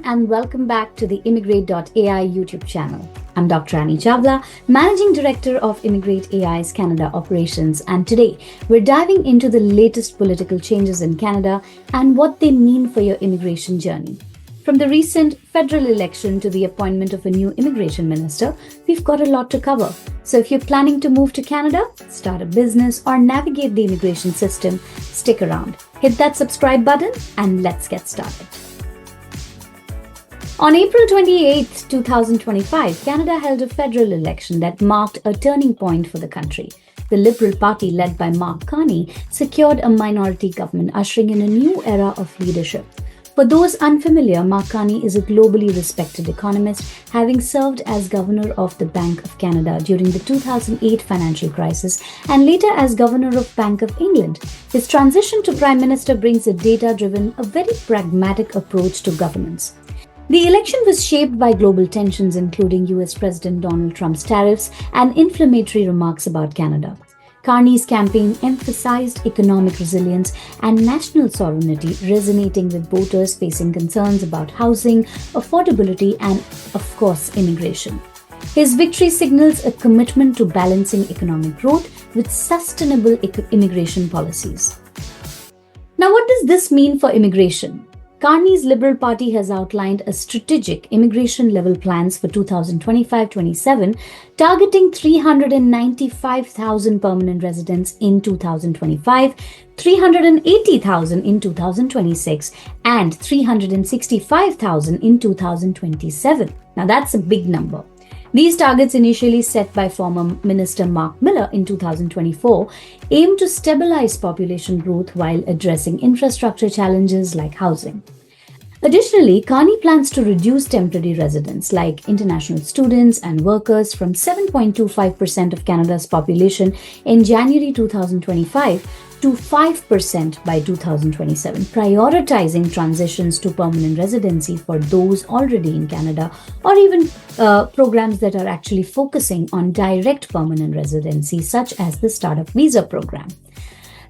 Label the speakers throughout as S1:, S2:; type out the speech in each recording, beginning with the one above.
S1: and welcome back to the Immigrate.ai YouTube channel. I'm Dr. Annie Chawla, Managing Director of Immigrate AI's Canada operations, and today we're diving into the latest political changes in Canada and what they mean for your immigration journey. From the recent federal election to the appointment of a new immigration minister, we've got a lot to cover. So if you're planning to move to Canada, start a business, or navigate the immigration system, stick around. Hit that subscribe button and let's get started. On April 28, 2025, Canada held a federal election that marked a turning point for the country. The Liberal Party, led by Mark Carney, secured a minority government, ushering in a new era of leadership. For those unfamiliar, Mark Carney is a globally respected economist, having served as Governor of the Bank of Canada during the 2008 financial crisis and later as Governor of Bank of England. His transition to Prime Minister brings a data-driven, a very pragmatic approach to governance. The election was shaped by global tensions, including US President Donald Trump's tariffs and inflammatory remarks about Canada. Carney's campaign emphasized economic resilience and national sovereignty, resonating with voters facing concerns about housing, affordability, and, of course, immigration. His victory signals a commitment to balancing economic growth with sustainable immigration policies. Now, what does this mean for immigration? Carney's Liberal Party has outlined a strategic immigration-level plans for 2025-27, targeting 395,000 permanent residents in 2025, 380,000 in 2026, and 365,000 in 2027. Now that's a big number. These targets, initially set by former Minister Mark Miller in 2024, aim to stabilize population growth while addressing infrastructure challenges like housing. Additionally, Carney plans to reduce temporary residents like international students and workers from 7.25% of Canada's population in January 2025 to 5% by 2027, prioritizing transitions to permanent residency for those already in Canada, or even programs that are actually focusing on direct permanent residency, such as the Startup Visa program.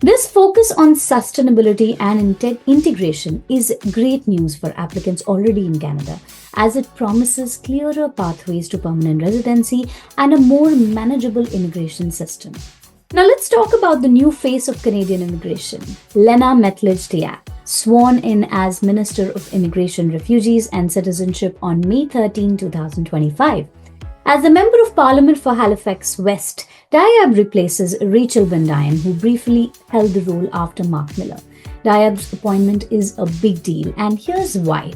S1: This focus on sustainability and integration is great news for applicants already in Canada, as it promises clearer pathways to permanent residency and a more manageable immigration system. Now let's talk about the new face of Canadian immigration, Lena Mettler-Diab, sworn in as Minister of Immigration, Refugees and Citizenship on May 13, 2025. As a Member of Parliament for Halifax West, Diab replaces Rachel Van Duyn, who briefly held the role after Mark Miller. Diab's appointment is a big deal, and here's why.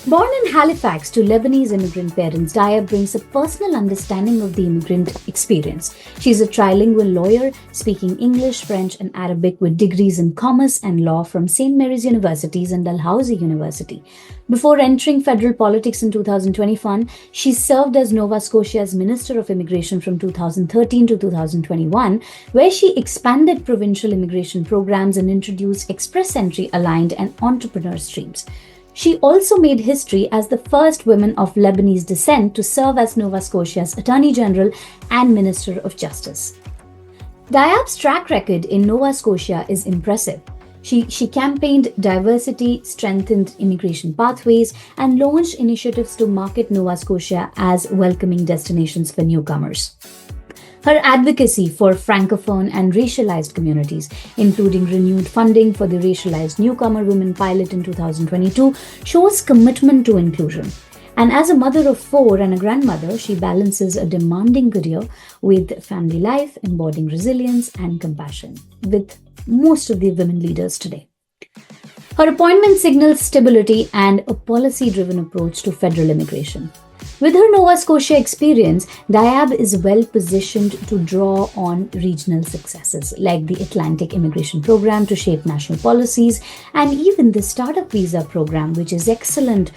S1: Born in Halifax to Lebanese immigrant parents, Diab brings a personal understanding of the immigrant experience. She's a trilingual lawyer, speaking English, French, and Arabic with degrees in commerce and law from St. Mary's Universities and Dalhousie University. Before entering federal politics in 2021, she served as Nova Scotia's Minister of Immigration from 2013 to 2021, where she expanded provincial immigration programs and introduced express entry aligned and entrepreneur streams. She also made history as the first woman of Lebanese descent to serve as Nova Scotia's Attorney General and Minister of Justice. Diab's track record in Nova Scotia is impressive. She campaigned diversity, strengthened immigration pathways, and launched initiatives to market Nova Scotia as welcoming destinations for newcomers. Her advocacy for Francophone and racialized communities, including renewed funding for the Racialized Newcomer Women Pilot in 2022, shows commitment to inclusion. And as a mother of 4 and a grandmother, she balances a demanding career with family life, embodying resilience and compassion with most of the women leaders today. Her appointment signals stability and a policy-driven approach to federal immigration. With her Nova Scotia experience, Diab is well positioned to draw on regional successes like the Atlantic Immigration Program to shape national policies, and even the Startup Visa program, which is excellent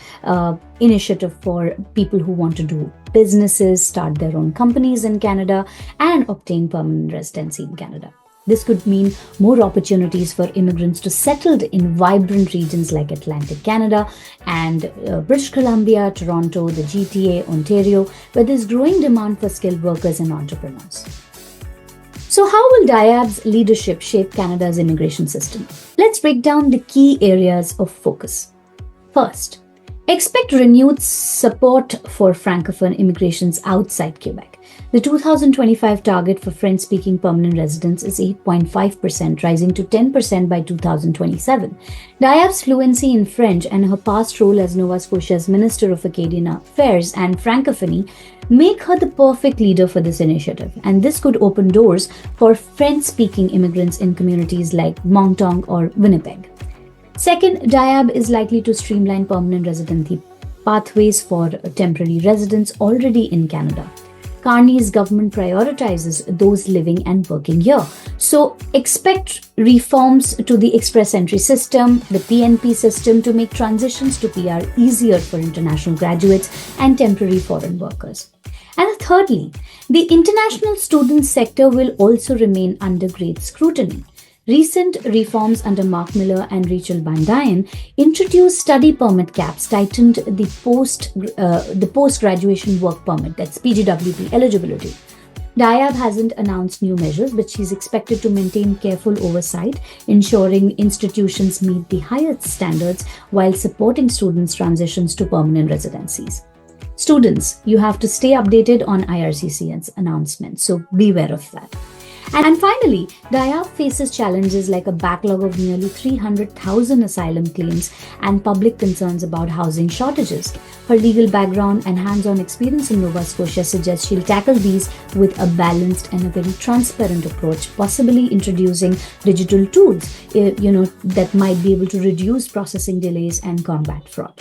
S1: initiative for people who want to do businesses, start their own companies in Canada, and obtain permanent residency in Canada. This could mean more opportunities for immigrants to settle in vibrant regions like Atlantic Canada and British Columbia, Toronto, the GTA, Ontario, where there's growing demand for skilled workers and entrepreneurs. So how will Diab's leadership shape Canada's immigration system? Let's break down the key areas of focus. First, expect renewed support for Francophone immigrations outside Quebec. The 2025 target for French-speaking permanent residents is 8.5%, rising to 10% by 2027. Diab's fluency in French and her past role as Nova Scotia's Minister of Acadian Affairs and Francophonie make her the perfect leader for this initiative, and this could open doors for French-speaking immigrants in communities like Moncton or Winnipeg. Second, Diab is likely to streamline permanent residency pathways for temporary residents already in Canada. Carney's government prioritizes those living and working here. So expect reforms to the express entry system, the PNP system, to make transitions to PR easier for international graduates and temporary foreign workers. And thirdly, the international student sector will also remain under great scrutiny. Recent reforms under Mark Miller and Rachel Van Duyn introduced study permit caps, tightened the post-graduation work permit, that's PGWP eligibility. Diab hasn't announced new measures, but she's expected to maintain careful oversight, ensuring institutions meet the highest standards while supporting students' transitions to permanent residencies. Students, you have to stay updated on IRCC's announcements, so beware of that. And finally, Diab faces challenges like a backlog of nearly 300,000 asylum claims and public concerns about housing shortages. Her legal background and hands-on experience in Nova Scotia suggests she'll tackle these with a balanced and a very transparent approach, possibly introducing digital tools, that might be able to reduce processing delays and combat fraud.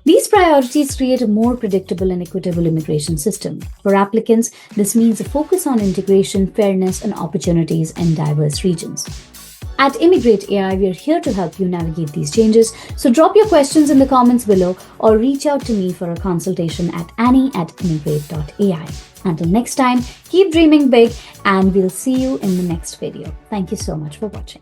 S1: These priorities create a more predictable and equitable immigration system. For applicants, this means a focus on integration, fairness, and opportunities in diverse regions. At Immigrate AI, we are here to help you navigate these changes. So drop your questions in the comments below or reach out to me for a consultation at annie@immigrate.ai. Until next time, keep dreaming big and we'll see you in the next video. Thank you so much for watching.